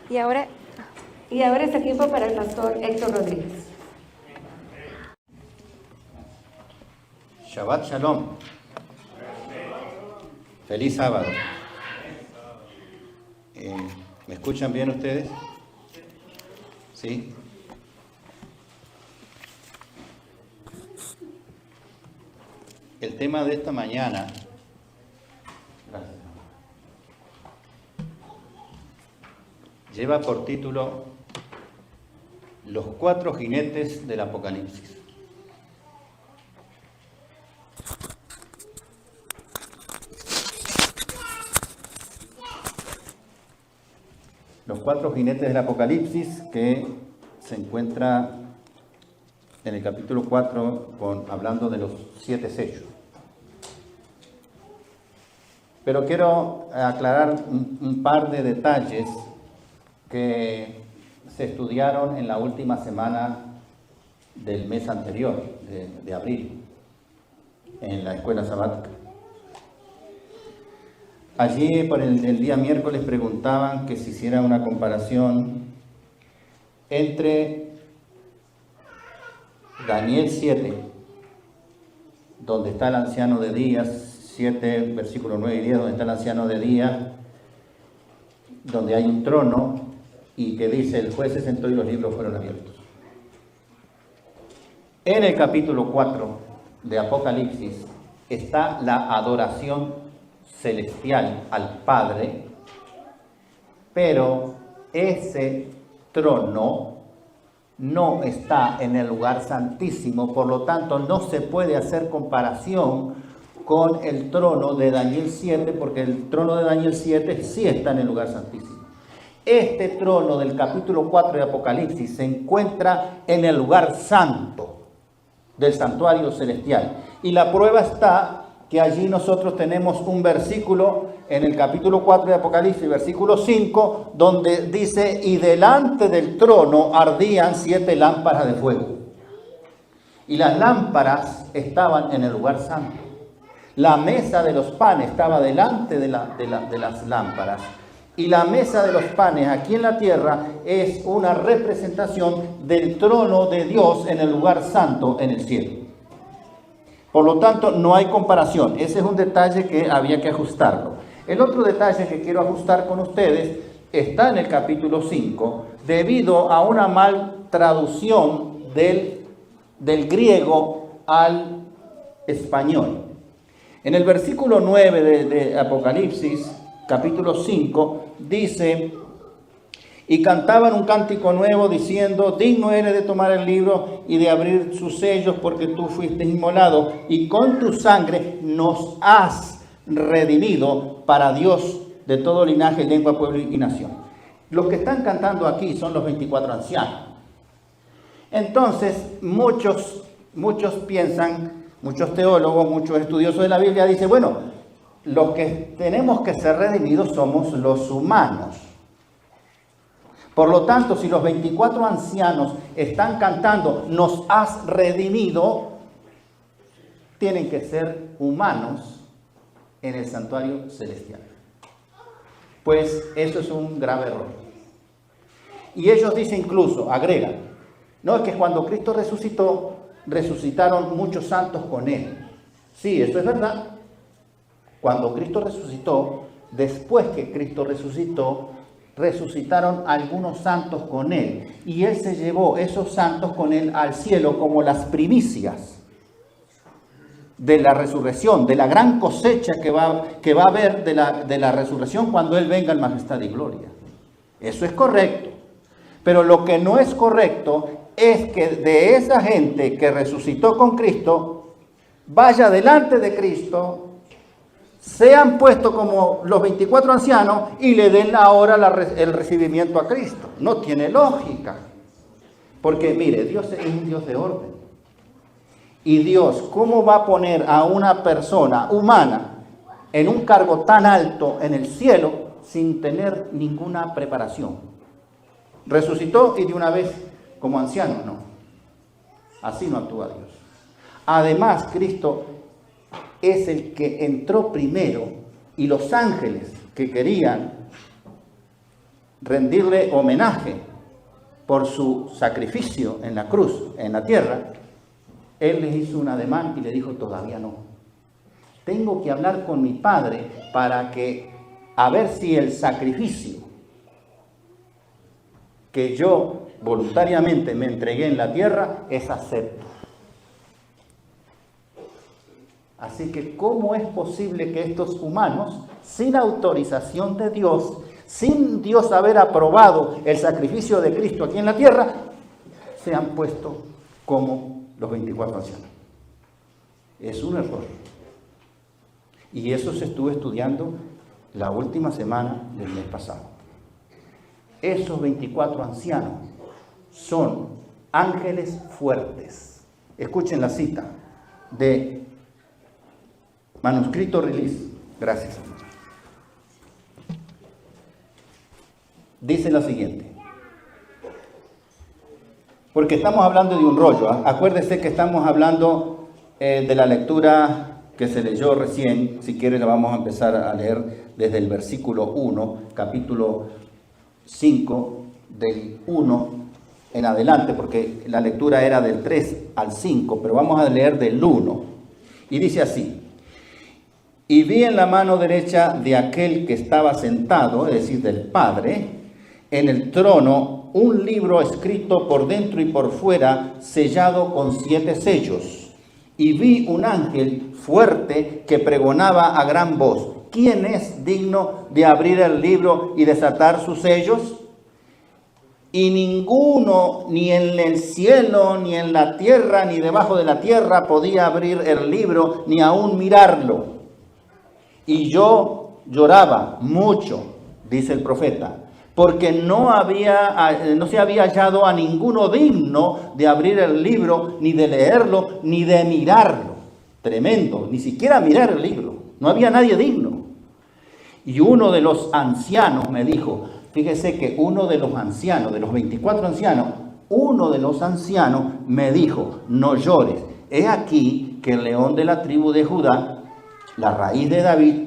Y ahora es el tiempo para el pastor Héctor Rodríguez. Shabbat Shalom. Feliz sábado. ¿Me escuchan bien ustedes? ¿Sí? El tema de esta mañana, lleva por título Los 4 jinetes del Apocalipsis. Los 4 jinetes del Apocalipsis, que se encuentra en el capítulo 4 hablando de los 7 sellos. Pero quiero aclarar un par de detalles que se estudiaron en la última semana del mes anterior, de abril, en la escuela sabática. Allí, por el día miércoles, preguntaban que se hiciera una comparación entre Daniel 7, donde está el anciano de días, 7, versículos 9 y 10, donde está el anciano de días, donde hay un trono y que dice, el juez se sentó y los libros fueron abiertos. En el capítulo 4 de Apocalipsis está la adoración celestial al Padre, pero ese trono no está en el lugar santísimo, por lo tanto no se puede hacer comparación con el trono de Daniel 7, porque el trono de Daniel 7 sí está en el lugar santísimo. Este trono del capítulo 4 de Apocalipsis se encuentra en el lugar santo del santuario celestial. Y la prueba está que allí nosotros tenemos un versículo en el capítulo 4 de Apocalipsis, versículo 5, donde dice, y delante del trono ardían 7 lámparas de fuego. Y las lámparas estaban en el lugar santo. La mesa de los panes estaba delante de las lámparas. Y la mesa de los panes aquí en la tierra es una representación del trono de Dios en el lugar santo en el cielo. Por lo tanto, no hay comparación. Ese es un detalle que había que ajustarlo. El otro detalle que quiero ajustar con ustedes está en el capítulo 5, debido a una mal traducción del griego al español. En el versículo 9 de Apocalipsis, capítulo 5, dice, y cantaban un cántico nuevo diciendo, digno eres de tomar el libro y de abrir sus sellos, porque tú fuiste inmolado y con tu sangre nos has redimido para Dios de todo linaje, lengua, pueblo y nación. Los que están cantando aquí son los 24 ancianos. Entonces, muchos piensan, muchos teólogos, muchos estudiosos de la Biblia dicen, bueno, los que tenemos que ser redimidos somos los humanos. Por lo tanto, si los 24 ancianos están cantando, nos has redimido, tienen que ser humanos en el santuario celestial. Pues eso es un grave error. Y ellos dicen incluso, agregan, no, es que cuando Cristo resucitó, resucitaron muchos santos con él. Sí, eso es verdad. Cuando Cristo resucitó, después que Cristo resucitó, resucitaron algunos santos con él. Y él se llevó esos santos con él al cielo como las primicias de la resurrección, de la gran cosecha que va a haber de la resurrección cuando él venga en majestad y gloria. Eso es correcto. Pero lo que no es correcto es que de esa gente que resucitó con Cristo, vaya delante de Cristo, sean puestos como los 24 ancianos y le den ahora el recibimiento a Cristo. No tiene lógica. Porque mire, Dios es un Dios de orden. Y Dios, ¿cómo va a poner a una persona humana en un cargo tan alto en el cielo sin tener ninguna preparación? Resucitó y de una vez como anciano, no. Así no actúa Dios. Además, Cristo es el que entró primero y los ángeles que querían rendirle homenaje por su sacrificio en la cruz, en la tierra, él les hizo un ademán y le dijo: todavía no. Tengo que hablar con mi padre para que, a ver si el sacrificio que yo voluntariamente me entregué en la tierra es acepto. Así que, ¿cómo es posible que estos humanos, sin autorización de Dios, sin Dios haber aprobado el sacrificio de Cristo aquí en la tierra, se han puesto como los 24 ancianos? Es un error. Y eso se estuvo estudiando la última semana del mes pasado. Esos 24 ancianos son ángeles fuertes. Escuchen la cita de Manuscrito Release. Gracias. Dice lo siguiente. Porque estamos hablando de un rollo. Acuérdese que estamos hablando de la lectura que se leyó recién. Si quiere, la vamos a empezar a leer desde el versículo 1, capítulo 5, del 1 en adelante, porque la lectura era del 3 al 5, pero vamos a leer del 1. Y dice así: y vi en la mano derecha de aquel que estaba sentado, es decir, del Padre, en el trono, un libro escrito por dentro y por fuera, sellado con 7 sellos. Y vi un ángel fuerte que pregonaba a gran voz: ¿quién es digno de abrir el libro y desatar sus sellos? Y ninguno, ni en el cielo, ni en la tierra, ni debajo de la tierra, podía abrir el libro, ni aún mirarlo. Y yo lloraba mucho, dice el profeta, porque no se había hallado a ninguno digno de abrir el libro, ni de leerlo, ni de mirarlo. Tremendo, ni siquiera mirar el libro. No había nadie digno. Y uno de los ancianos me dijo, fíjese que uno de los ancianos, de los 24 ancianos, uno de los ancianos me dijo: no llores. He aquí que el león de la tribu de Judá, la raíz de David,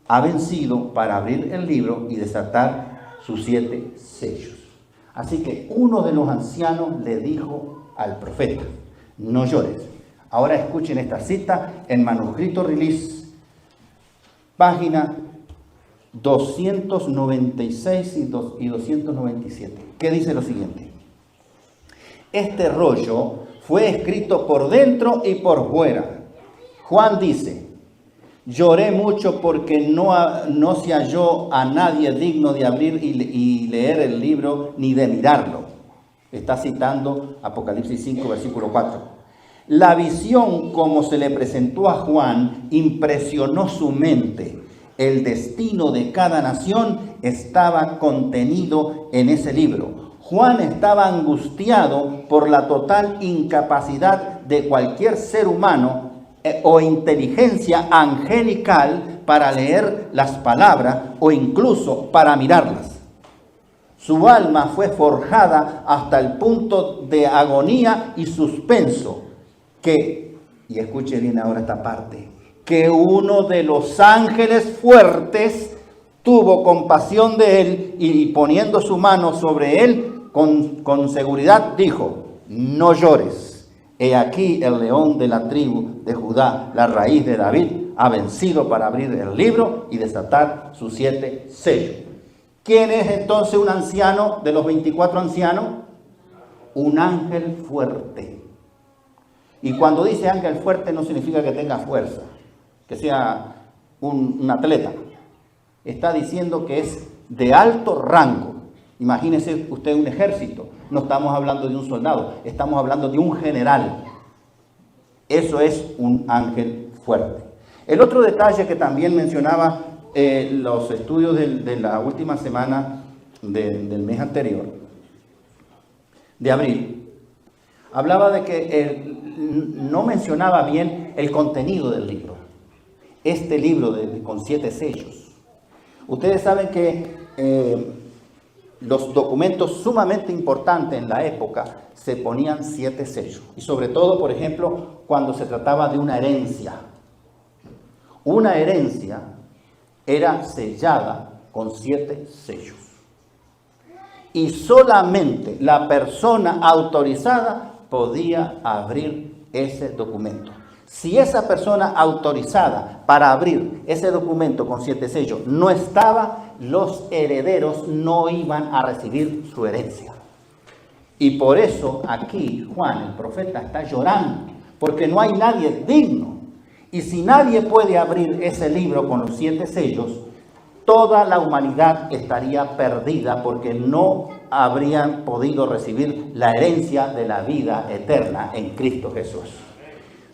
ha vencido para abrir el libro y desatar sus 7 sellos. Así que uno de los ancianos le dijo al profeta: no llores. Ahora escuchen esta cita en Manuscrito Release, página 296 y 297. ¿Qué dice lo siguiente? Este rollo fue escrito por dentro y por fuera. Juan dice: lloré mucho porque no se halló a nadie digno de abrir y leer el libro, ni de mirarlo. Está citando Apocalipsis 5, versículo 4. La visión, como se le presentó a Juan, impresionó su mente. El destino de cada nación estaba contenido en ese libro. Juan estaba angustiado por la total incapacidad de cualquier ser humano o inteligencia angelical para leer las palabras o incluso para mirarlas. Su alma fue forjada hasta el punto de agonía y suspenso y escuche bien ahora esta parte, que uno de los ángeles fuertes tuvo compasión de él y poniendo su mano sobre él con seguridad dijo: no llores. He aquí el león de la tribu de Judá, la raíz de David, ha vencido para abrir el libro y desatar sus 7 sellos. ¿Quién es entonces un anciano de los 24 ancianos? Un ángel fuerte. Y cuando dice ángel fuerte no significa que tenga fuerza, que sea un atleta. Está diciendo que es de alto rango. Imagínese usted un ejército. No estamos hablando de un soldado, estamos hablando de un general. Eso es un ángel fuerte. El otro detalle que también mencionaba los estudios de la última semana del mes anterior, de abril, hablaba de que no mencionaba bien el contenido del libro. Este libro con 7 sellos. Ustedes saben que los documentos sumamente importantes en la época se ponían 7 sellos. Y sobre todo, por ejemplo, cuando se trataba de una herencia. Una herencia era sellada con 7 sellos. y solamente la persona autorizada podía abrir ese documento. Si esa persona autorizada para abrir ese documento con 7 sellos no estaba, los herederos no iban a recibir su herencia. Y por eso aquí Juan, el profeta, está llorando, porque no hay nadie digno. Y si nadie puede abrir ese libro con los 7 sellos, toda la humanidad estaría perdida porque no habrían podido recibir la herencia de la vida eterna en Cristo Jesús.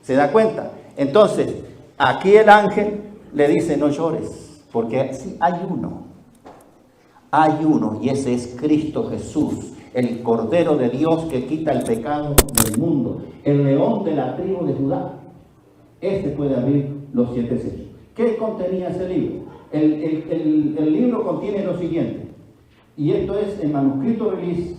¿Se da cuenta? Entonces, aquí el ángel le dice, no llores, porque sí, hay uno, y ese es Cristo Jesús, el Cordero de Dios que quita el pecado del mundo, el león de la tribu de Judá. Este puede abrir los 7 sellos. ¿Qué contenía ese libro? El libro contiene lo siguiente, y esto es en manuscrito release,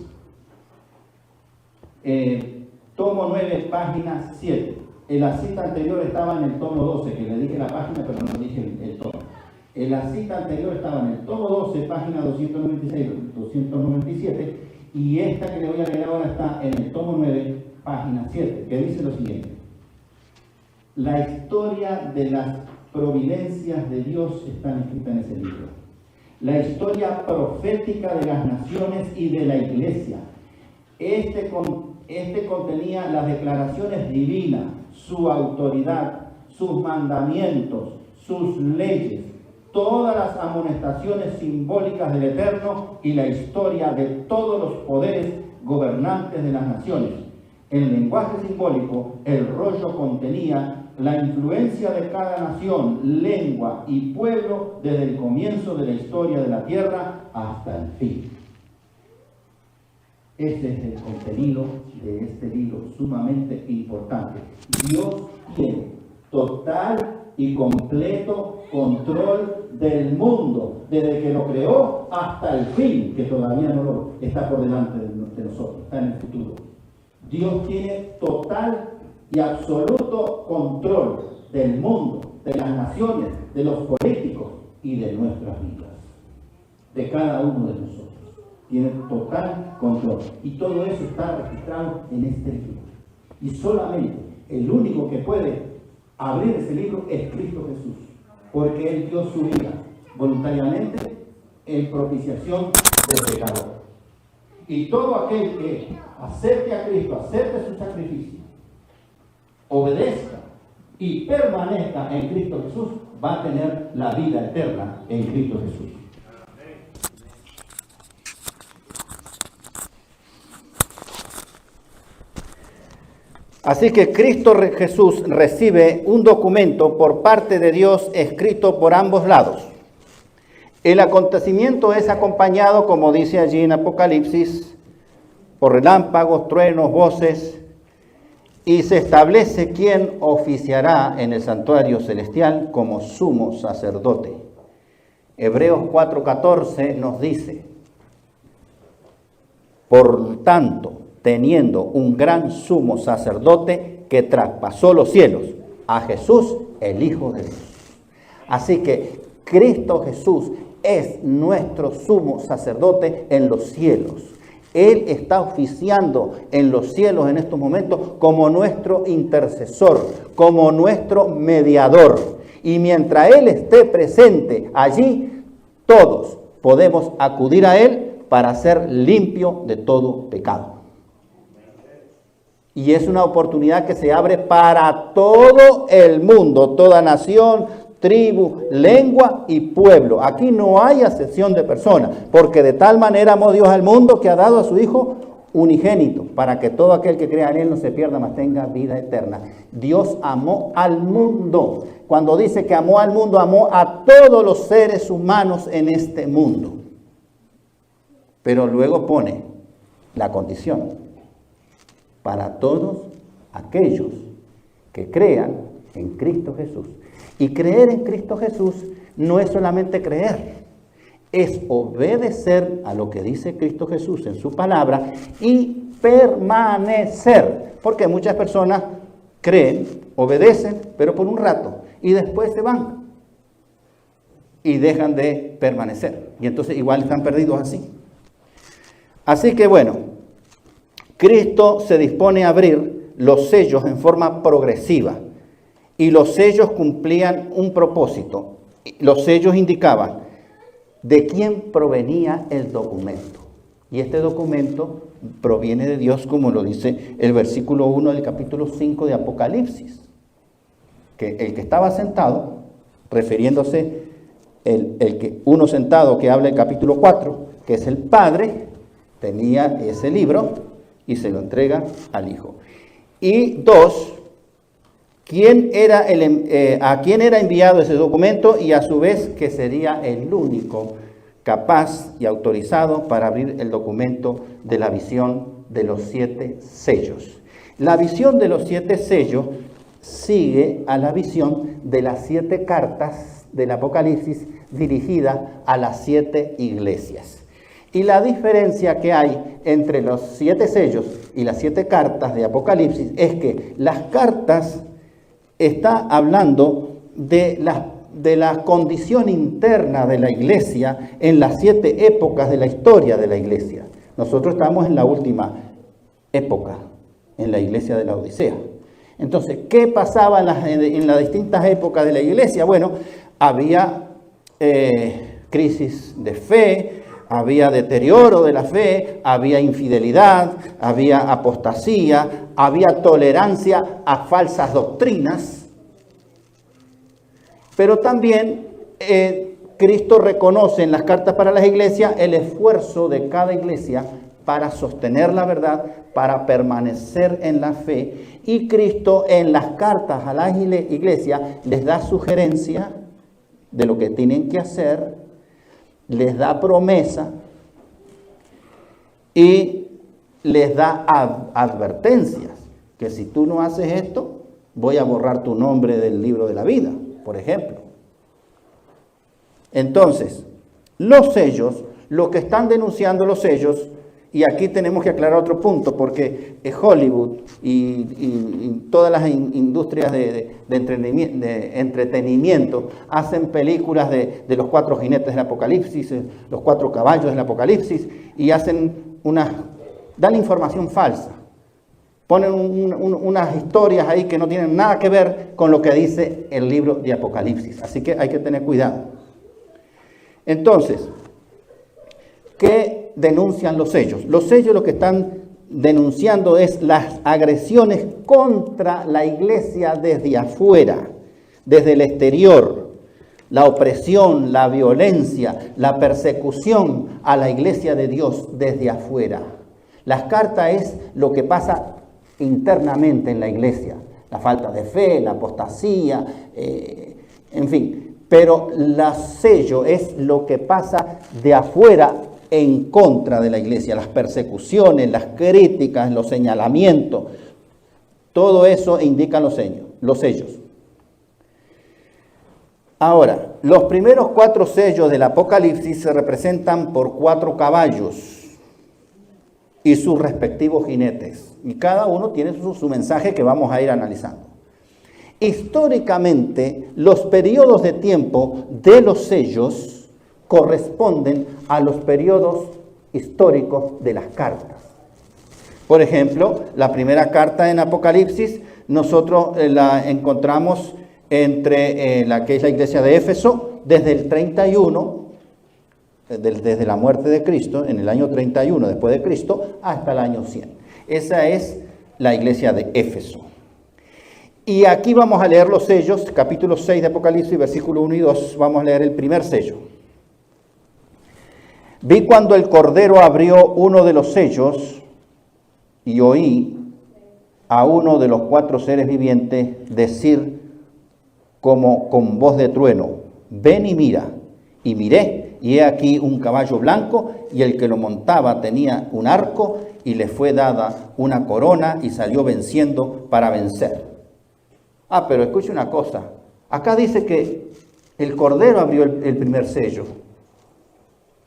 tomo 9, página 7. En la cita anterior estaba en el tomo 12, que le dije la página, pero no dije el tomo. En la cita anterior estaba en el tomo 12, página 296, 297, y esta que le voy a leer ahora está en el tomo 9, página 7, que dice lo siguiente. La historia de las providencias de Dios está escrita en ese libro. La historia profética de las naciones y de la iglesia. Este contenía las declaraciones divinas, su autoridad, sus mandamientos, sus leyes, todas las amonestaciones simbólicas del Eterno y la historia de todos los poderes gobernantes de las naciones. En lenguaje simbólico, el rollo contenía la influencia de cada nación, lengua y pueblo desde el comienzo de la historia de la tierra hasta el fin. Ese es el contenido de este libro, sumamente importante. Dios tiene total y completo control del mundo, desde que lo creó hasta el fin, que todavía no lo está por delante de nosotros, está en el futuro. Dios tiene total y absoluto control del mundo, de las naciones, de los políticos y de nuestras vidas, de cada uno de nosotros. Tiene total control. Y todo eso está registrado en este libro. Y solamente el único que puede abrir ese libro es Cristo Jesús, porque Él dio su vida voluntariamente en propiciación del pecador. Y todo aquel que acepte a Cristo, acepte su sacrificio, obedezca y permanezca en Cristo Jesús, va a tener la vida eterna en Cristo Jesús. Así que Cristo Jesús recibe un documento por parte de Dios escrito por ambos lados. El acontecimiento es acompañado, como dice allí en Apocalipsis, por relámpagos, truenos, voces, y se establece quién oficiará en el santuario celestial como sumo sacerdote. Hebreos 4:14 nos dice, por tanto, teniendo un gran sumo sacerdote que traspasó los cielos, a Jesús, el Hijo de Dios. Así que Cristo Jesús es nuestro sumo sacerdote en los cielos. Él está oficiando en los cielos en estos momentos como nuestro intercesor, como nuestro mediador. Y mientras Él esté presente allí, todos podemos acudir a Él para ser limpio de todo pecado. Y es una oportunidad que se abre para todo el mundo, toda nación, tribu, lengua y pueblo. Aquí no hay acepción de personas, porque de tal manera amó Dios al mundo que ha dado a su Hijo unigénito, para que todo aquel que crea en Él no se pierda, mas tenga vida eterna. Dios amó al mundo. Cuando dice que amó al mundo, amó a todos los seres humanos en este mundo. Pero luego pone la condición para todos aquellos que crean en Cristo Jesús. Y creer en Cristo Jesús no es solamente creer, es obedecer a lo que dice Cristo Jesús en su palabra y permanecer. Porque muchas personas creen, obedecen, pero por un rato, y después se van y dejan de permanecer. Y entonces igual están perdidos así. Así que bueno, Cristo se dispone a abrir los sellos en forma progresiva y los sellos cumplían un propósito. Los sellos indicaban de quién provenía el documento. Y este documento proviene de Dios, como lo dice el versículo 1 del capítulo 5 de Apocalipsis. Que el que estaba sentado, refiriéndose uno sentado que habla el capítulo 4, que es el Padre, tenía ese libro y se lo entrega al Hijo. Y 2, a quién era enviado ese documento y a su vez que sería el único capaz y autorizado para abrir el documento de la visión de los 7 sellos. La visión de los 7 sellos sigue a la visión de las 7 cartas del Apocalipsis dirigida a las 7 iglesias. Y la diferencia que hay entre los 7 sellos y las 7 cartas de Apocalipsis es que las cartas está hablando de la condición interna de la iglesia en las 7 épocas de la historia de la iglesia. Nosotros estamos en la última época, en la iglesia de la Odisea. Entonces, ¿qué pasaba en las distintas épocas de la iglesia? Bueno, había crisis de fe, había deterioro de la fe, había infidelidad, había apostasía, había tolerancia a falsas doctrinas. Pero también Cristo reconoce en las cartas para las iglesias el esfuerzo de cada iglesia para sostener la verdad, para permanecer en la fe. Y Cristo en las cartas a las iglesias les da sugerencia de lo que tienen que hacer, les da promesa y les da advertencias, que si tú no haces esto, voy a borrar tu nombre del libro de la vida, por ejemplo. Entonces, los sellos, lo que están denunciando los sellos, y aquí tenemos que aclarar otro punto, porque Hollywood y todas las industrias de entretenimiento hacen películas de los 4 jinetes del Apocalipsis, los 4 caballos del Apocalipsis, y dan información falsa. Ponen unas historias ahí que no tienen nada que ver con lo que dice el libro de Apocalipsis. Así que hay que tener cuidado. Entonces, ¿qué denuncian los sellos? Los sellos lo que están denunciando es las agresiones contra la iglesia desde afuera, desde el exterior, la opresión, la violencia, la persecución a la iglesia de Dios desde afuera. Las cartas es lo que pasa internamente en la iglesia, la falta de fe, la apostasía, en fin. Pero la sello es lo que pasa de afuera en contra de la iglesia, las persecuciones, las críticas, los señalamientos, todo eso indican los sellos. Ahora, los primeros 4 sellos del Apocalipsis se representan por 4 caballos y sus respectivos jinetes, y cada uno tiene su mensaje que vamos a ir analizando. Históricamente, los periodos de tiempo de los sellos corresponden a los periodos históricos de las cartas. Por ejemplo, la primera carta en Apocalipsis, nosotros la encontramos entre la que es la iglesia de Éfeso, desde el 31, desde la muerte de Cristo, en el año 31 después de Cristo, hasta el año 100. Esa es la iglesia de Éfeso. Y aquí vamos a leer los sellos, capítulo 6 de Apocalipsis, versículo 1 y 2, vamos a leer el primer sello. Vi cuando el Cordero abrió uno de los sellos y oí a uno de los 4 seres vivientes decir como con voz de trueno, ven y mira. Y miré, y he aquí un caballo blanco, y el que lo montaba tenía un arco, y le fue dada una corona, y salió venciendo para vencer. Pero escuche una cosa, acá dice que el Cordero abrió el primer sello.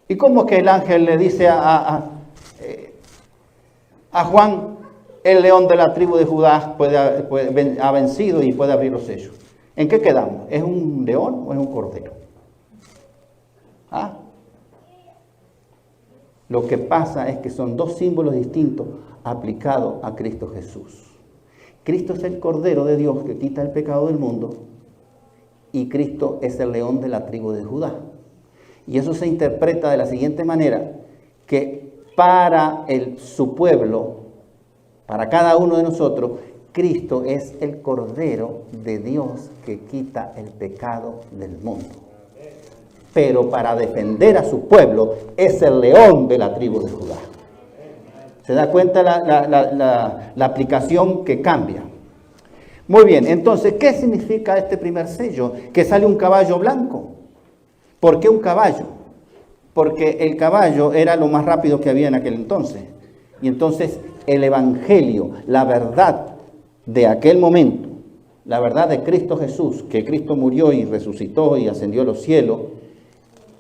¿Y cómo es que el ángel le dice a Juan, el león de la tribu de Judá ha vencido y puede abrir los sellos? ¿En qué quedamos? ¿Es un león o es un cordero? Lo que pasa es que son dos símbolos distintos aplicados a Cristo Jesús. Cristo es el Cordero de Dios que quita el pecado del mundo y Cristo es el león de la tribu de Judá. Y eso se interpreta de la siguiente manera, que para su pueblo, para cada uno de nosotros, Cristo es el Cordero de Dios que quita el pecado del mundo. Pero para defender a su pueblo es el león de la tribu de Judá. ¿Se da cuenta la aplicación que cambia? Muy bien, entonces, ¿qué significa este primer sello? Que sale un caballo blanco. ¿Por qué un caballo? Porque el caballo era lo más rápido que había en aquel entonces. Y entonces el evangelio, la verdad de aquel momento, la verdad de Cristo Jesús, que Cristo murió y resucitó y ascendió a los cielos,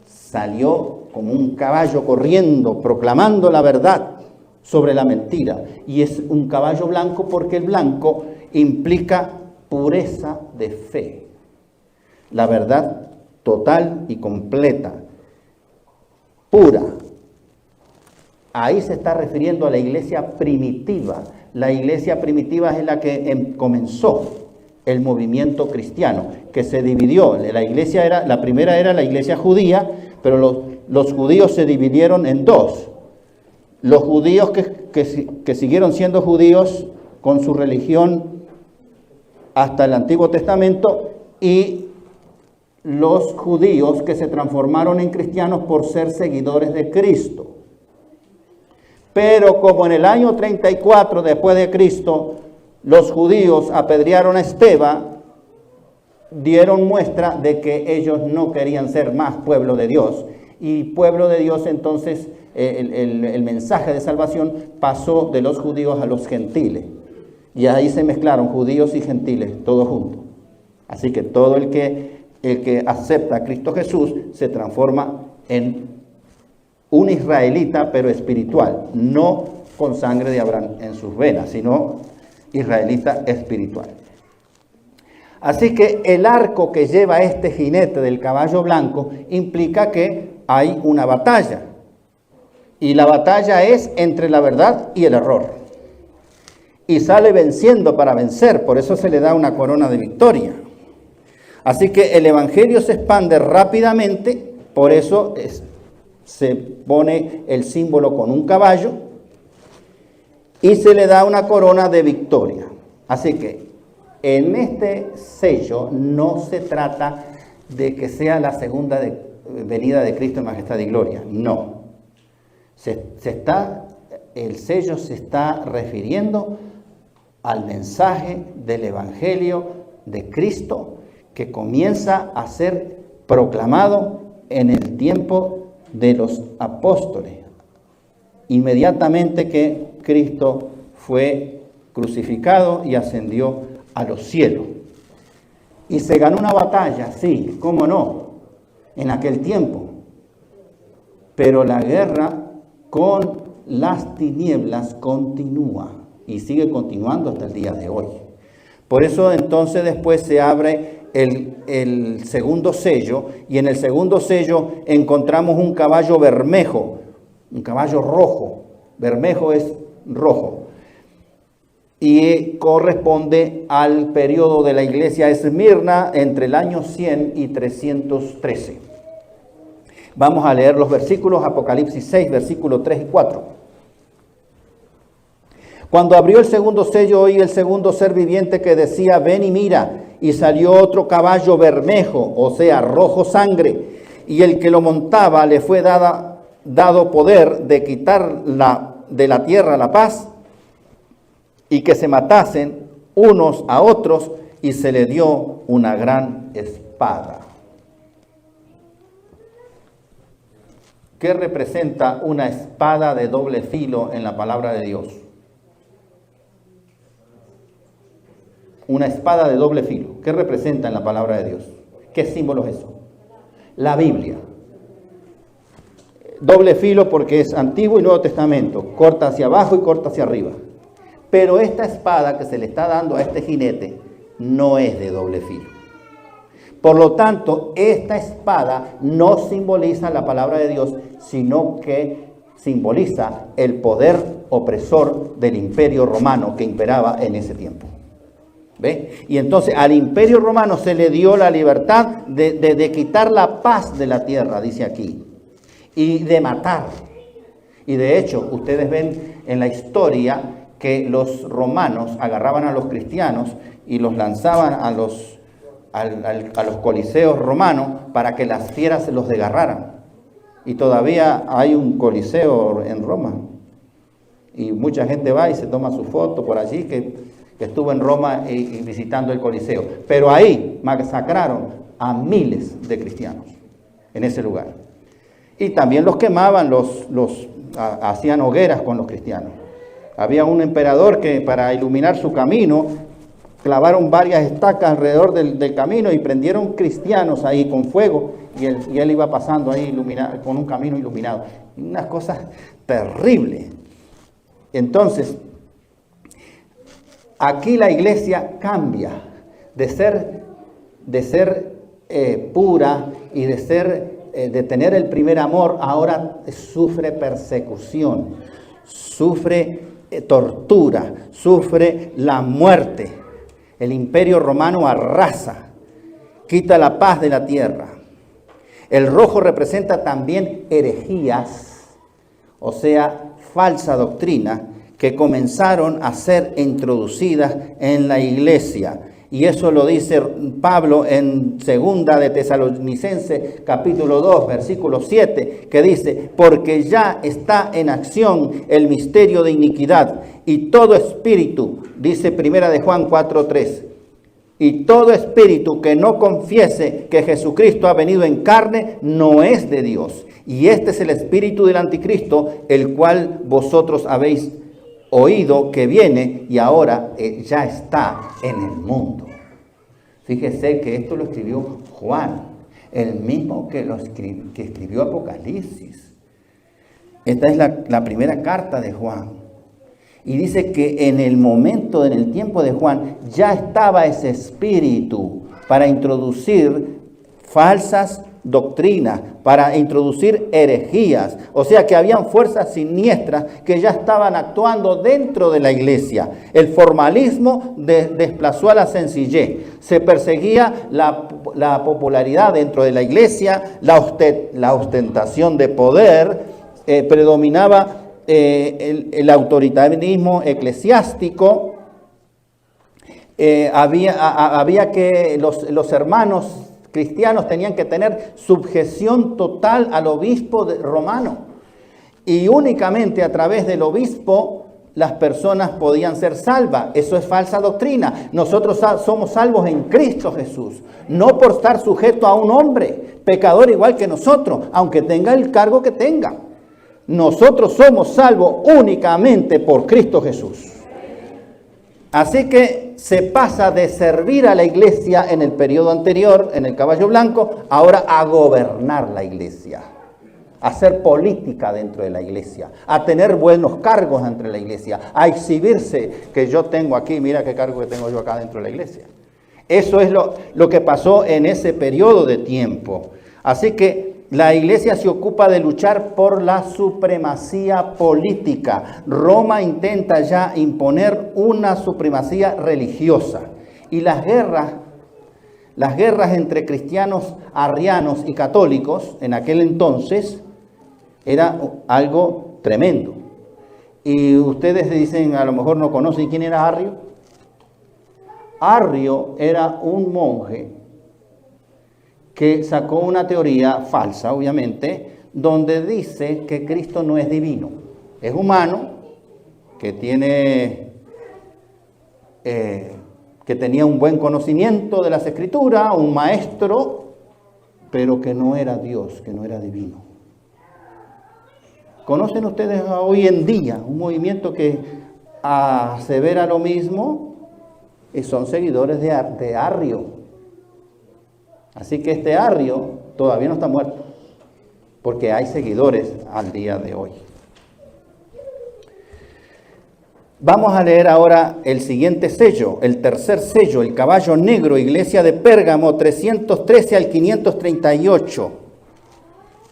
salió como un caballo corriendo, proclamando la verdad sobre la mentira. Y es un caballo blanco porque el blanco implica pureza de fe. La verdad total y completa, pura. Ahí se está refiriendo a la iglesia primitiva. La iglesia primitiva es la que comenzó el movimiento cristiano, que se dividió. La primera era la iglesia judía, pero los judíos se dividieron en dos. Los judíos que siguieron siendo judíos con su religión hasta el Antiguo Testamento, y los judíos que se transformaron en cristianos por ser seguidores de Cristo. Pero como en el año 34 después de Cristo, los judíos apedrearon a Esteban, dieron muestra de que ellos no querían ser más pueblo de Dios. Y pueblo de Dios, entonces, el mensaje de salvación pasó de los judíos a los gentiles. Y ahí se mezclaron judíos y gentiles, todos juntos. Así que todo el que acepta a Cristo Jesús se transforma en un israelita, pero espiritual, no con sangre de Abraham en sus venas, sino israelita espiritual. Así que el arco que lleva este jinete del caballo blanco implica que hay una batalla. Y la batalla es entre la verdad y el error. Y sale venciendo para vencer, por eso se le da una corona de victoria. Así que el evangelio se expande rápidamente, por eso se pone el símbolo con un caballo y se le da una corona de victoria. Así que en este sello no se trata de que sea la segunda venida de Cristo en majestad y gloria, no. El sello se está refiriendo al mensaje del evangelio de Cristo que comienza a ser proclamado en el tiempo de los apóstoles, inmediatamente que Cristo fue crucificado y ascendió a los cielos. Y se ganó una batalla, sí, cómo no, en aquel tiempo. Pero la guerra con las tinieblas continúa y sigue continuando hasta el día de hoy. Por eso entonces después se abre el segundo sello, y en el segundo sello encontramos un caballo bermejo, un caballo rojo. Bermejo es rojo. Y corresponde al periodo de la iglesia Esmirna entre el año 100 y 313. Vamos a leer los versículos, Apocalipsis 6, versículos 3 y 4. Cuando abrió el segundo sello, oí el segundo ser viviente que decía: ven y mira. Y salió otro caballo bermejo, o sea, rojo sangre. Y el que lo montaba le fue dado poder de quitar de la tierra la paz, y que se matasen unos a otros, y se le dio una gran espada. ¿Qué representa una espada de doble filo en la palabra de Dios? Una espada de doble filo. ¿Qué representa en la palabra de Dios? ¿Qué símbolo es eso? La Biblia. Doble filo porque es Antiguo y Nuevo Testamento. Corta hacia abajo y corta hacia arriba. Pero esta espada que se le está dando a este jinete no es de doble filo. Por lo tanto, esta espada no simboliza la palabra de Dios, sino que simboliza el poder opresor del imperio romano que imperaba en ese tiempo. ¿Ve? Y entonces al imperio romano se le dio la libertad de quitar la paz de la tierra, dice aquí, y de matar. Y de hecho, ustedes ven en la historia que los romanos agarraban a los cristianos y los lanzaban a los coliseos romanos para que las fieras se los desgarraran. Y todavía hay un coliseo en Roma. Y mucha gente va y se toma su foto por allí que estuvo en Roma y visitando el coliseo. Pero ahí masacraron a miles de cristianos en ese lugar. Y también los quemaban, hacían hogueras con los cristianos. Había un emperador que para iluminar su camino clavaron varias estacas alrededor del camino y prendieron cristianos ahí con fuego y él iba pasando ahí con un camino iluminado. Unas cosas terribles. Entonces, aquí la iglesia cambia de ser pura y de tener el primer amor, ahora sufre persecución, sufre tortura, sufre la muerte. El imperio romano arrasa, quita la paz de la tierra. El rojo representa también herejías, o sea, falsa doctrina, que comenzaron a ser introducidas en la iglesia. Y eso lo dice Pablo en 2 de Tesalonicenses, capítulo 2, versículo 7, que dice: porque ya está en acción el misterio de iniquidad, y todo espíritu, dice 1 de Juan 4:3, y todo espíritu que no confiese que Jesucristo ha venido en carne, no es de Dios. Y este es el espíritu del anticristo, el cual vosotros habéis oído que viene y ahora ya está en el mundo. Fíjese que esto lo escribió Juan, el mismo que escribió Apocalipsis. Esta es la primera carta de Juan. Y dice que en el tiempo de Juan, ya estaba ese espíritu para introducir falsas doctrinas, para introducir herejías. O sea que habían fuerzas siniestras que ya estaban actuando dentro de la iglesia. El formalismo desplazó a la sencillez. Se perseguía la popularidad dentro de la iglesia, la ostentación de poder, predominaba el autoritarismo eclesiástico. Había que los hermanos cristianos tenían que tener sujeción total al obispo romano. Y únicamente a través del obispo las personas podían ser salvas. Eso es falsa doctrina. Nosotros somos salvos en Cristo Jesús, no por estar sujeto a un hombre, pecador igual que nosotros, aunque tenga el cargo que tenga. Nosotros somos salvos únicamente por Cristo Jesús. Así que se pasa de servir a la iglesia en el periodo anterior, en el caballo blanco, ahora a gobernar la iglesia, a hacer política dentro de la iglesia, a tener buenos cargos dentro de la iglesia, a exhibirse que yo tengo aquí, mira qué cargo que tengo yo acá dentro de la iglesia. Eso es lo que pasó en ese periodo de tiempo. Así que la iglesia se ocupa de luchar por la supremacía política. Roma intenta ya imponer una supremacía religiosa. Y las guerras entre cristianos arrianos y católicos en aquel entonces era algo tremendo. Y ustedes dicen, a lo mejor no conocen quién era Arrio. Arrio era un monje que sacó una teoría falsa, obviamente, donde dice que Cristo no es divino. Es humano, que tenía un buen conocimiento de las Escrituras, un maestro, pero que no era Dios, que no era divino. ¿Conocen ustedes hoy en día un movimiento que asevera lo mismo? Y son seguidores de Arrio. Así que este Arrio todavía no está muerto, porque hay seguidores al día de hoy. Vamos a leer ahora el siguiente sello, el tercer sello, el caballo negro, iglesia de Pérgamo, 313 al 538.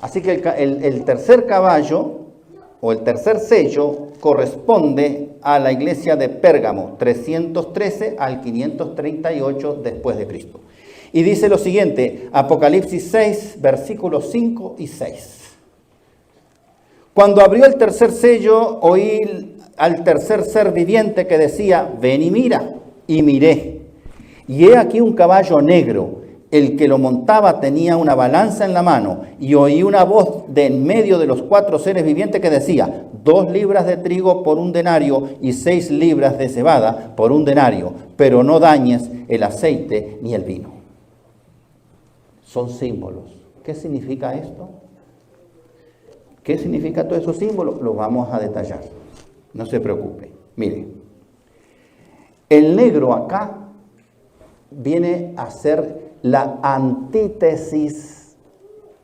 Así que el tercer caballo o el tercer sello corresponde a la iglesia de Pérgamo, 313 al 538 después de Cristo. Y dice lo siguiente, Apocalipsis 6, versículos 5 y 6. Cuando abrió el tercer sello, oí al tercer ser viviente que decía, ven y mira, y miré. Y he aquí un caballo negro, el que lo montaba tenía una balanza en la mano, y oí una voz de en medio de los 4 seres vivientes que decía, 2 libras de trigo por 1 denario y 6 libras de cebada por 1 denario, pero no dañes el aceite ni el vino. Son símbolos. ¿Qué significa esto? ¿Qué significa todos esos símbolos? Los vamos a detallar. No se preocupe. Mire, el negro acá viene a ser la antítesis.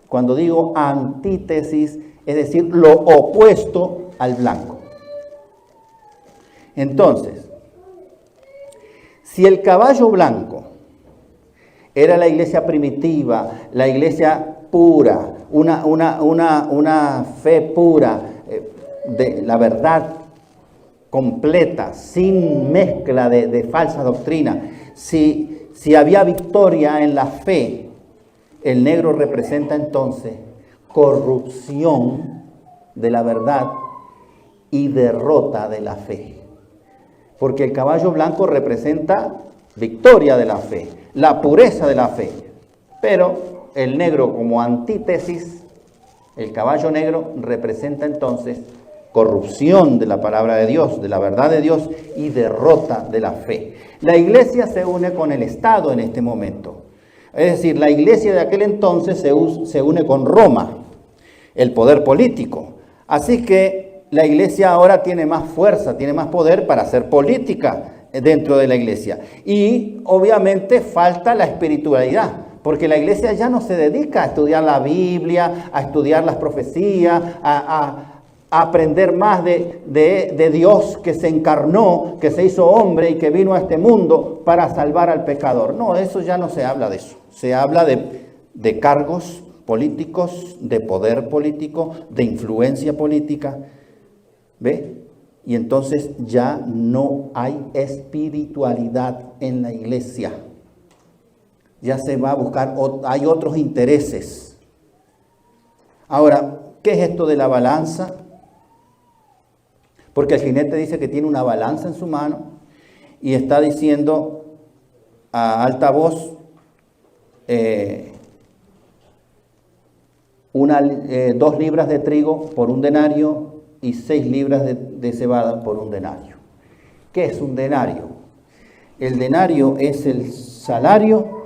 Cuando digo antítesis, es decir, lo opuesto al blanco. Entonces, si el caballo blanco era la iglesia primitiva, la iglesia pura, una fe pura, de la verdad completa, sin mezcla de falsa doctrina. Si había victoria en la fe, el negro representa entonces corrupción de la verdad y derrota de la fe. Porque el caballo blanco representa victoria de la fe, la pureza de la fe. Pero el negro como antítesis, el caballo negro representa entonces corrupción de la palabra de Dios, de la verdad de Dios y derrota de la fe. La iglesia se une con el Estado en este momento. Es decir, la iglesia de aquel entonces se une con Roma, el poder político. Así que la iglesia ahora tiene más fuerza, tiene más poder para hacer política dentro de la iglesia. Y obviamente falta la espiritualidad, porque la iglesia ya no se dedica a estudiar la Biblia, a estudiar las profecías, a aprender más de Dios que se encarnó, que se hizo hombre y que vino a este mundo para salvar al pecador. No, eso ya no se habla de eso. Se habla de cargos políticos, de poder político, de influencia política. ¿Ve? Y entonces ya no hay espiritualidad en la iglesia. Ya se va a buscar, hay otros intereses. Ahora, ¿qué es esto de la balanza? Porque el jinete dice que tiene una balanza en su mano y está diciendo a alta voz, 2 libras de trigo por 1 denario y 6 libras de cebada por 1 denario. ¿Qué es un denario? El denario es el salario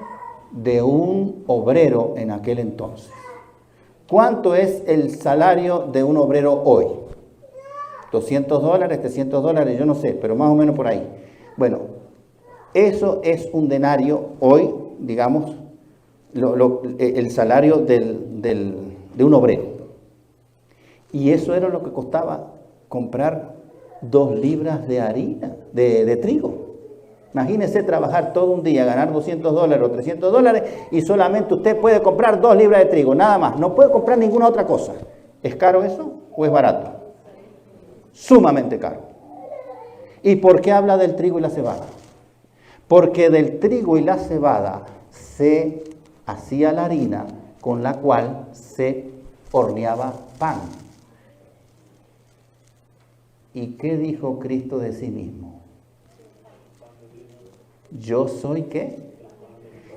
de un obrero en aquel entonces. ¿Cuánto es el salario de un obrero hoy? $200, $300, yo no sé, pero más o menos por ahí. Bueno, eso es un denario hoy, digamos, el salario de un obrero. Y eso era lo que costaba comprar 2 libras de harina, de trigo. Imagínese trabajar todo un día, ganar $200 o $300 y solamente usted puede comprar 2 libras de trigo, nada más. No puede comprar ninguna otra cosa. ¿Es caro eso o es barato? Sumamente caro. ¿Y por qué habla del trigo y la cebada? Porque del trigo y la cebada se hacía la harina con la cual se horneaba pan. ¿Y qué dijo Cristo de sí mismo? Yo soy ¿qué?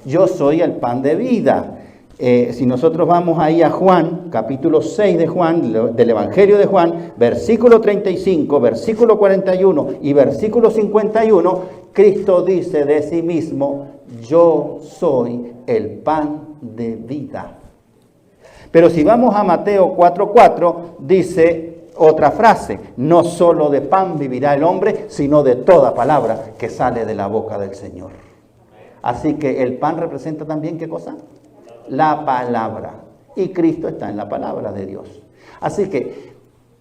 Yo soy el pan de vida. Si nosotros vamos ahí a Juan, capítulo 6 de Juan, del Evangelio de Juan, versículo 35, versículo 41 y versículo 51, Cristo dice de sí mismo, yo soy el pan de vida. Pero si vamos a Mateo 4:4, dice otra frase, no solo de pan vivirá el hombre, sino de toda palabra que sale de la boca del Señor. Así que el pan representa también, ¿qué cosa? La palabra. Y Cristo está en la palabra de Dios. Así que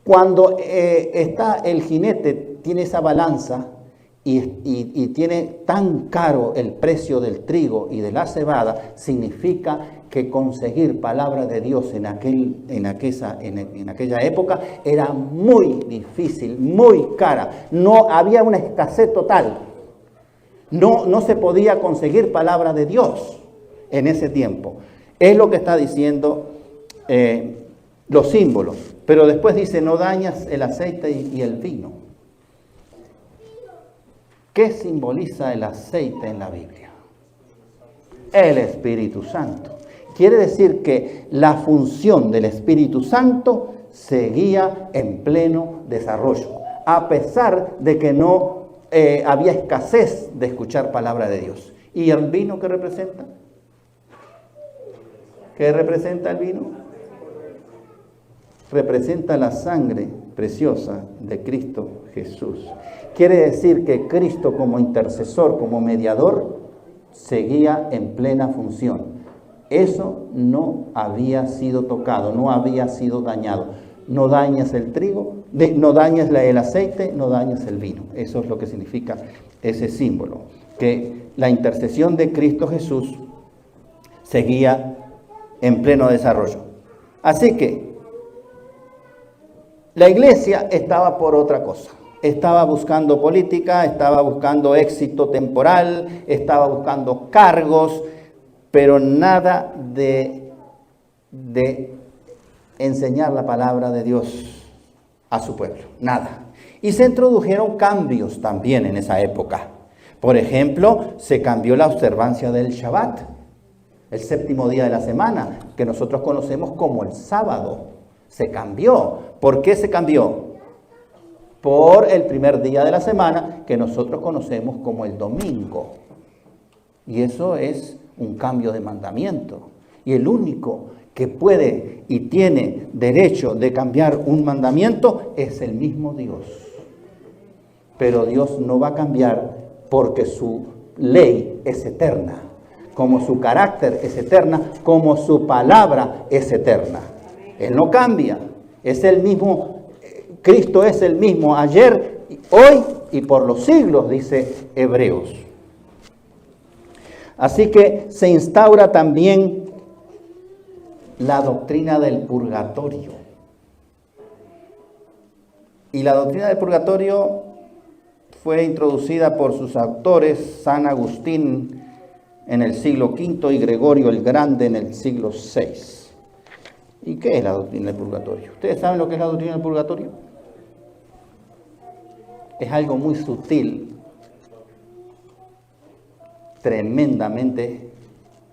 cuando está el jinete, tiene esa balanza y tiene tan caro el precio del trigo y de la cebada, significa que conseguir palabra de Dios en aquella época era muy difícil, muy cara. No había una escasez total. No se podía conseguir palabra de Dios en ese tiempo. Es lo que está diciendo los símbolos. Pero después dice, no dañas el aceite y el vino. ¿Qué simboliza el aceite en la Biblia? El Espíritu Santo. Quiere decir que la función del Espíritu Santo seguía en pleno desarrollo, a pesar de que no había escasez de escuchar palabra de Dios. ¿Y el vino qué representa? ¿Qué representa el vino? Representa la sangre preciosa de Cristo Jesús. Quiere decir que Cristo como intercesor, como mediador, seguía en plena función. Eso no había sido tocado, no había sido dañado. No dañes el trigo, no dañes el aceite, no dañes el vino. Eso es lo que significa ese símbolo. Que la intercesión de Cristo Jesús seguía en pleno desarrollo. Así que la iglesia estaba por otra cosa. Estaba buscando política, estaba buscando éxito temporal, estaba buscando cargos, pero nada de enseñar la palabra de Dios a su pueblo, nada. Y se introdujeron cambios también en esa época. Por ejemplo, se cambió la observancia del Shabbat, el séptimo día de la semana, que nosotros conocemos como el sábado. Se cambió. ¿Por qué se cambió? Por el primer día de la semana, que nosotros conocemos como el domingo. Y eso es un cambio de mandamiento. Y el único que puede y tiene derecho de cambiar un mandamiento es el mismo Dios. Pero Dios no va a cambiar porque su ley es eterna, como su carácter es eterna, como su palabra es eterna. Él no cambia, es el mismo, Cristo es el mismo ayer, hoy y por los siglos, dice Hebreos. Así que se instaura también la doctrina del purgatorio. Y la doctrina del purgatorio fue introducida por sus autores, San Agustín en el siglo V y Gregorio el Grande en el siglo VI. ¿Y qué es la doctrina del purgatorio? ¿Ustedes saben lo que es la doctrina del purgatorio? Es algo muy sutil, tremendamente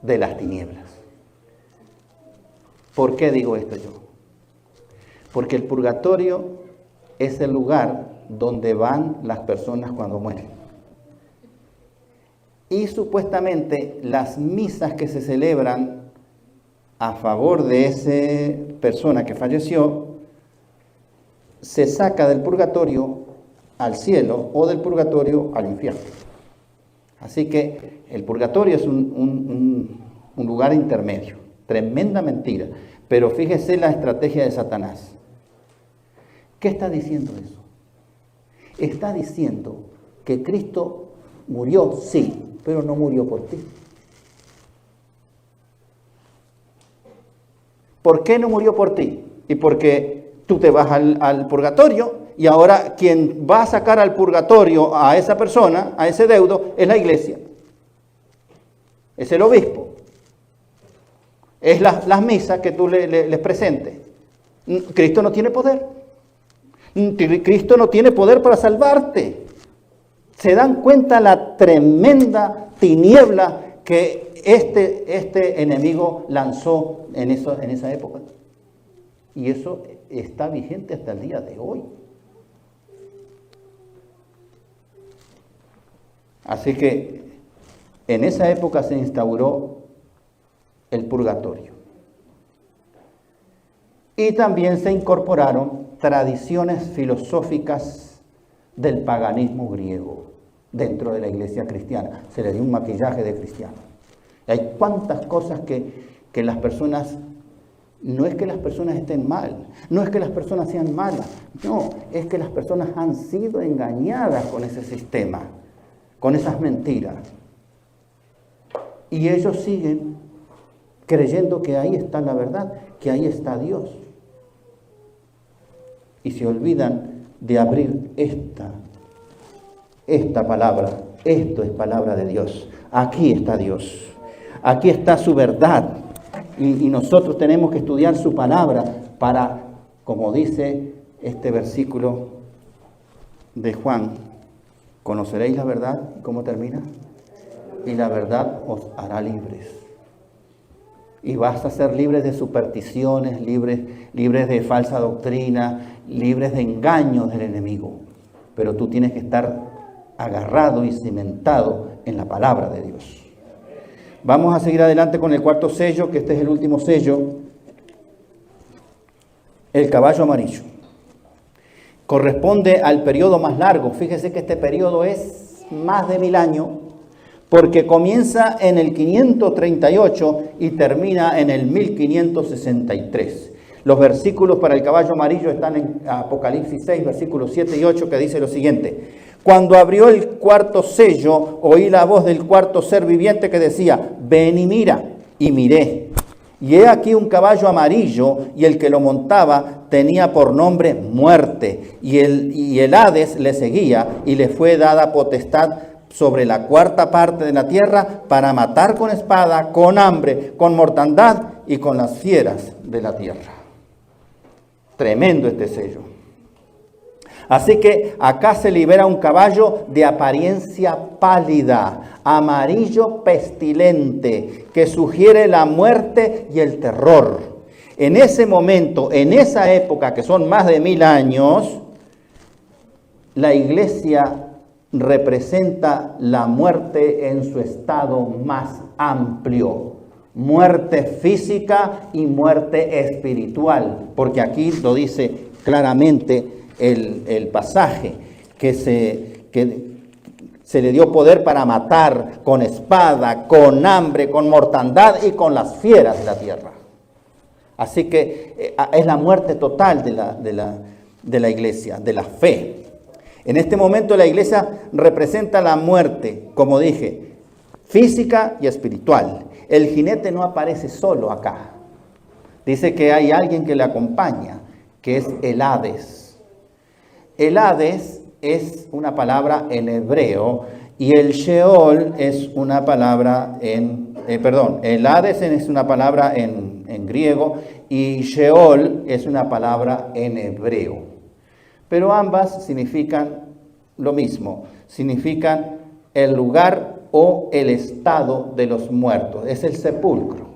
de las tinieblas. ¿Por qué digo esto yo? Porque el purgatorio es el lugar donde van las personas cuando mueren. Y supuestamente las misas que se celebran a favor de esa persona que falleció, se saca del purgatorio al cielo o del purgatorio al infierno. Así que el purgatorio es un lugar intermedio. Tremenda mentira. Pero fíjese la estrategia de Satanás. ¿Qué está diciendo eso? Está diciendo que Cristo murió, sí, pero no murió por ti. ¿Por qué no murió por ti? Y porque tú te vas al purgatorio y ahora quien va a sacar al purgatorio a esa persona, a ese deudo, es la iglesia. Es el obispo. Es las misas que tú les presentes. Cristo no tiene poder. Cristo no tiene poder para salvarte. ¿Se dan cuenta la tremenda tiniebla que este enemigo lanzó en esa época? Y eso está vigente hasta el día de hoy. Así que en esa época se instauró el purgatorio. Y también se incorporaron tradiciones filosóficas del paganismo griego dentro de la iglesia cristiana. Se le dio un maquillaje de cristiano. Hay cuantas cosas que las personas, no es que las personas estén mal, no es que las personas sean malas, no, es que las personas han sido engañadas con ese sistema, con esas mentiras. Y ellos siguen creyendo que ahí está la verdad, que ahí está Dios. Y se olvidan de abrir esta palabra. Esto es palabra de Dios. Aquí está Dios. Aquí está su verdad. Y nosotros tenemos que estudiar su palabra para, como dice este versículo de Juan, conoceréis la verdad. ¿Cómo termina? Y la verdad os hará libres. Y vas a ser libres de supersticiones, libres de falsa doctrina, libres de engaños del enemigo. Pero tú tienes que estar agarrado y cimentado en la palabra de Dios. Vamos a seguir adelante con el cuarto sello, que este es el último sello. El caballo amarillo. Corresponde al periodo más largo. Fíjese que este periodo es más de 1000 años, porque comienza en el 538 y termina en el 1563. Los versículos para el caballo amarillo están en Apocalipsis 6, versículos 7 y 8, que dice lo siguiente. Cuando abrió el cuarto sello, oí la voz del cuarto ser viviente que decía, ven y mira. Y miré. Y he aquí un caballo amarillo, y el que lo montaba tenía por nombre Muerte. Y el Hades le seguía, y le fue dada potestad sobre la cuarta parte de la tierra para matar con espada, con hambre, con mortandad y con las fieras de la tierra. Tremendo este sello. Así que acá se libera un caballo de apariencia pálida, amarillo pestilente, que sugiere la muerte y el terror. En ese momento, en esa época, que son más de 1000 años, la iglesia representa la muerte en su estado más amplio. Muerte física y muerte espiritual. Porque aquí lo dice claramente el pasaje, que se le dio poder para matar con espada, con hambre, con mortandad y con las fieras de la tierra. Así que es la muerte total de la iglesia, de la fe. En este momento la iglesia representa la muerte, como dije, física y espiritual. El jinete no aparece solo acá. Dice que hay alguien que le acompaña, que es el Hades. El Hades es una palabra en hebreo y el Sheol es una palabra el Hades es una palabra en griego y Sheol es una palabra en hebreo. Pero ambas significan lo mismo, significan el lugar o el estado de los muertos, es el sepulcro,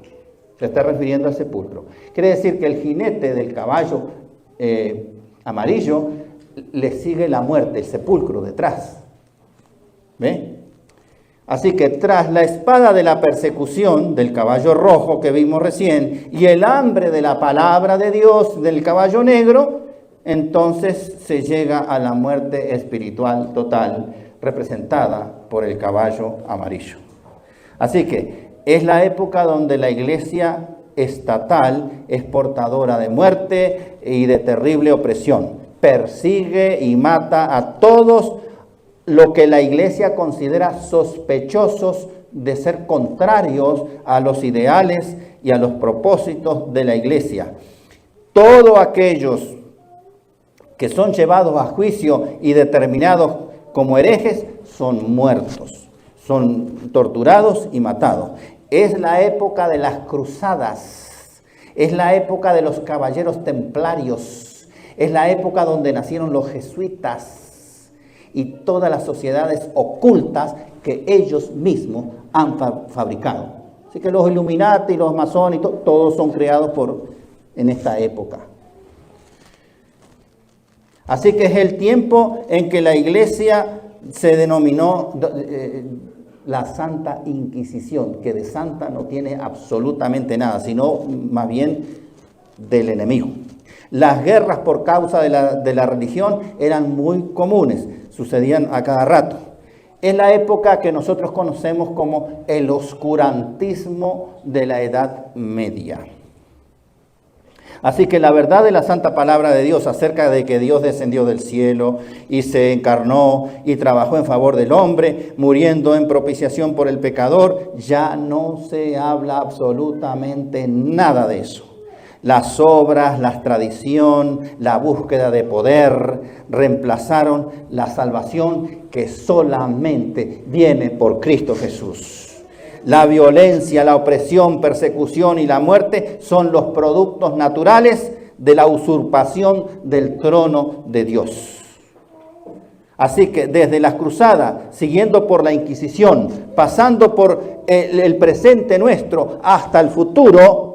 se está refiriendo al sepulcro. Quiere decir que el jinete del caballo amarillo le sigue la muerte, el sepulcro detrás. ¿Ve? Así que tras la espada de la persecución del caballo rojo que vimos recién y el hambre de la palabra de Dios del caballo negro, entonces se llega a la muerte espiritual total representada por el caballo amarillo. Así que es la época donde la iglesia estatal es portadora de muerte y de terrible opresión. Persigue y mata a todos lo que la iglesia considera sospechosos de ser contrarios a los ideales y a los propósitos de la iglesia. Todos aquellos que son llevados a juicio y determinados como herejes son muertos, son torturados y matados. Es la época de las cruzadas, es la época de los caballeros templarios. Es la época donde nacieron los jesuitas y todas las sociedades ocultas que ellos mismos han fabricado. Así que los Illuminati, los masones, todos son creados en esta época. Así que es el tiempo en que la iglesia se denominó la Santa Inquisición, que de santa no tiene absolutamente nada, sino más bien del enemigo. Las guerras por causa de la religión eran muy comunes, sucedían a cada rato. Es la época que nosotros conocemos como el oscurantismo de la Edad Media. Así que la verdad de la santa palabra de Dios acerca de que Dios descendió del cielo y se encarnó y trabajó en favor del hombre, muriendo en propiciación por el pecador, ya no se habla absolutamente nada de eso. Las obras, la tradición, la búsqueda de poder reemplazaron la salvación que solamente viene por Cristo Jesús. La violencia, la opresión, persecución y la muerte son los productos naturales de la usurpación del trono de Dios. Así que desde las cruzadas, siguiendo por la Inquisición, pasando por el presente nuestro hasta el futuro,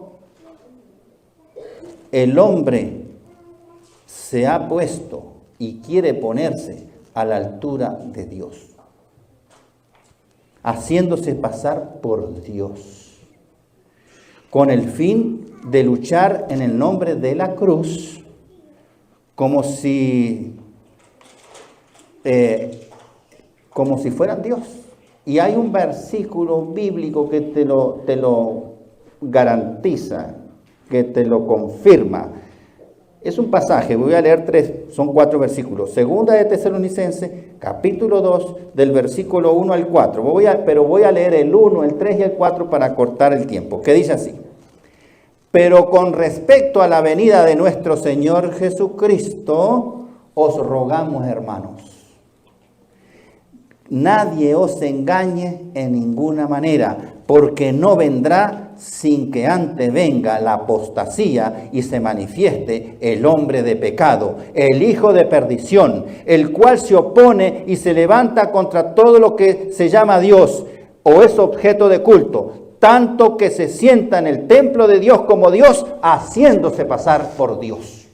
el hombre se ha puesto y quiere ponerse a la altura de Dios, haciéndose pasar por Dios, con el fin de luchar en el nombre de la cruz, como si fueran Dios. Y hay un versículo bíblico que te lo garantiza, que te lo confirma. Es un pasaje, voy a leer 3, son 4 versículos. Segunda de Tesalonicenses, capítulo 2, del versículo 1 al 4. Pero voy a leer el 1, el 3 y el 4 para cortar el tiempo, que dice así. Pero con respecto a la venida de nuestro Señor Jesucristo, os rogamos, hermanos, nadie os engañe en ninguna manera, porque no vendrá sin que antes venga la apostasía y se manifieste el hombre de pecado, el hijo de perdición, el cual se opone y se levanta contra todo lo que se llama Dios o es objeto de culto, tanto que se sienta en el templo de Dios como Dios, haciéndose pasar por Dios.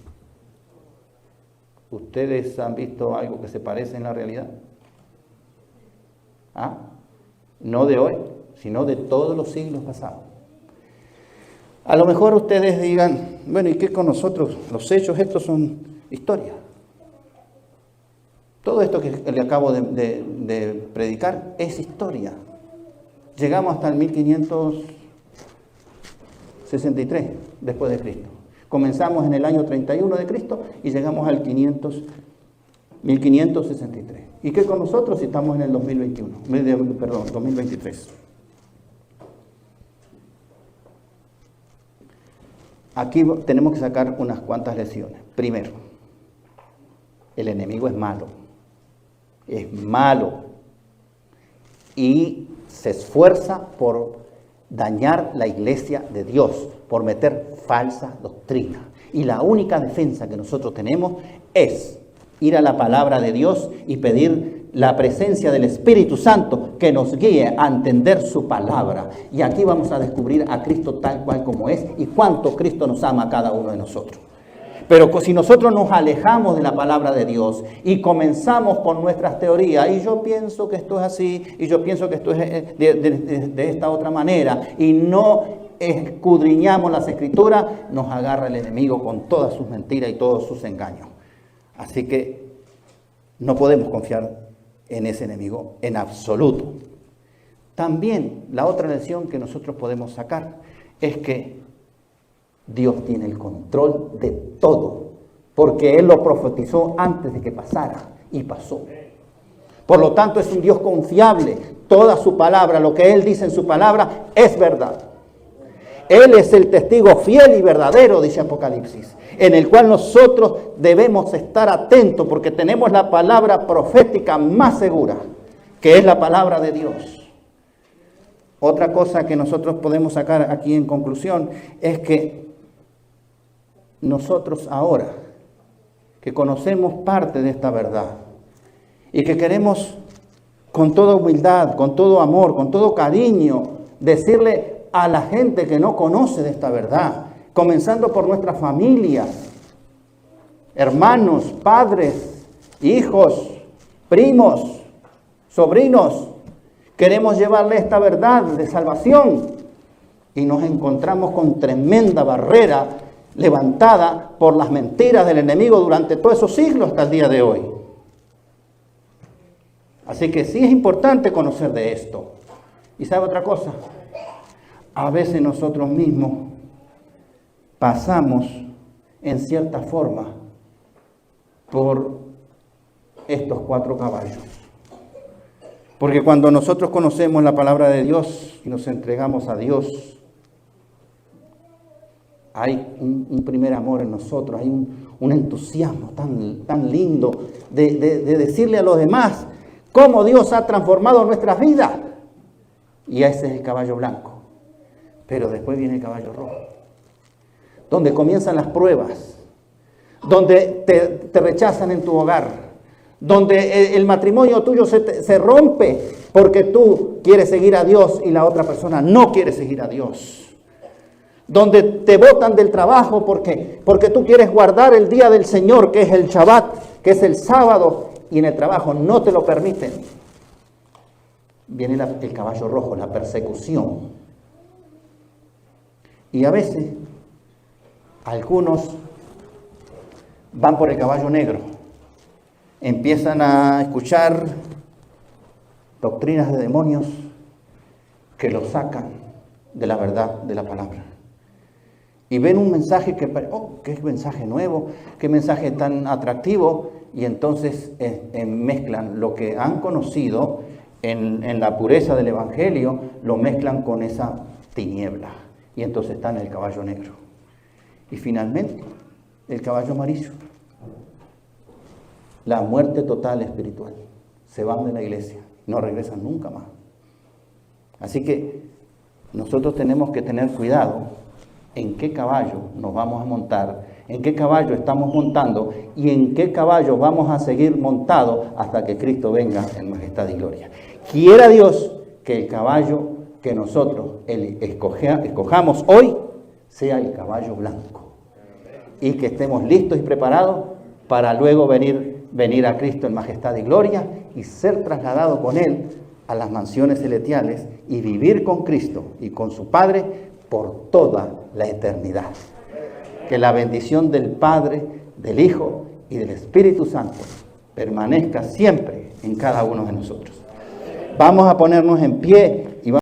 ¿Ustedes han visto algo que se parece en la realidad? No de hoy, sino de todos los siglos pasados. A lo mejor ustedes digan, bueno, ¿y qué con nosotros? Los hechos, estos son historia. Todo esto que le acabo de predicar es historia. Llegamos hasta el 1563 después de Cristo. Comenzamos en el año 31 de Cristo y llegamos al 1563. ¿Y qué con nosotros si estamos en el 2023? Aquí tenemos que sacar unas cuantas lecciones. Primero, el enemigo es malo. Es malo. Y se esfuerza por dañar la iglesia de Dios, por meter falsa doctrina. Y la única defensa que nosotros tenemos es ir a la palabra de Dios y pedir la presencia del Espíritu Santo que nos guíe a entender su palabra. Y aquí vamos a descubrir a Cristo tal cual como es y cuánto Cristo nos ama a cada uno de nosotros. Pero si nosotros nos alejamos de la palabra de Dios y comenzamos con nuestras teorías, y yo pienso que esto es así, y yo pienso que esto es de esta otra manera, y no escudriñamos las Escrituras, nos agarra el enemigo con todas sus mentiras y todos sus engaños. Así que no podemos confiar en ese enemigo en absoluto. También la otra lección que nosotros podemos sacar es que Dios tiene el control de todo, porque Él lo profetizó antes de que pasara y pasó. Por lo tanto, es un Dios confiable. Toda su palabra, lo que Él dice en su palabra, es verdad. Él es el testigo fiel y verdadero, dice Apocalipsis, en el cual nosotros debemos estar atentos porque tenemos la palabra profética más segura, que es la palabra de Dios. Otra cosa que nosotros podemos sacar aquí en conclusión es que nosotros ahora, que conocemos parte de esta verdad y que queremos con toda humildad, con todo amor, con todo cariño, decirle a la gente que no conoce de esta verdad, comenzando por nuestra familia, hermanos, padres, hijos, primos, sobrinos, queremos llevarle esta verdad de salvación y nos encontramos con tremenda barrera levantada por las mentiras del enemigo durante todos esos siglos hasta el día de hoy. Así que sí es importante conocer de esto. ¿Y sabe otra cosa? A veces nosotros mismos pasamos en cierta forma por estos 4 caballos. Porque cuando nosotros conocemos la palabra de Dios y nos entregamos a Dios, hay un primer amor en nosotros, hay un entusiasmo tan lindo de decirle a los demás cómo Dios ha transformado nuestras vidas. Y ese es el caballo blanco. Pero después viene el caballo rojo, donde comienzan las pruebas, donde te rechazan en tu hogar, donde el matrimonio tuyo se rompe porque tú quieres seguir a Dios y la otra persona no quiere seguir a Dios. Donde te botan del trabajo porque tú quieres guardar el día del Señor, que es el Shabbat, que es el sábado, y en el trabajo no te lo permiten. Viene el caballo rojo, la persecución. Y a veces algunos van por el caballo negro, empiezan a escuchar doctrinas de demonios que los sacan de la verdad de la palabra. Y ven un mensaje qué mensaje nuevo, qué mensaje tan atractivo, y entonces mezclan lo que han conocido en la pureza del Evangelio, lo mezclan con esa tiniebla. Y entonces están el caballo negro. Y finalmente, el caballo amarillo. La muerte total espiritual. Se van de la iglesia, no regresan nunca más. Así que nosotros tenemos que tener cuidado en qué caballo nos vamos a montar, en qué caballo estamos montando y en qué caballo vamos a seguir montados hasta que Cristo venga en majestad y gloria. Quiera Dios que el caballo que nosotros escojamos hoy sea el caballo blanco y que estemos listos y preparados para luego venir a Cristo en majestad y gloria y ser trasladados con Él a las mansiones celestiales y vivir con Cristo y con su Padre por toda la eternidad. Que la bendición del Padre, del Hijo y del Espíritu Santo permanezca siempre en cada uno de nosotros. Vamos a ponernos en pie.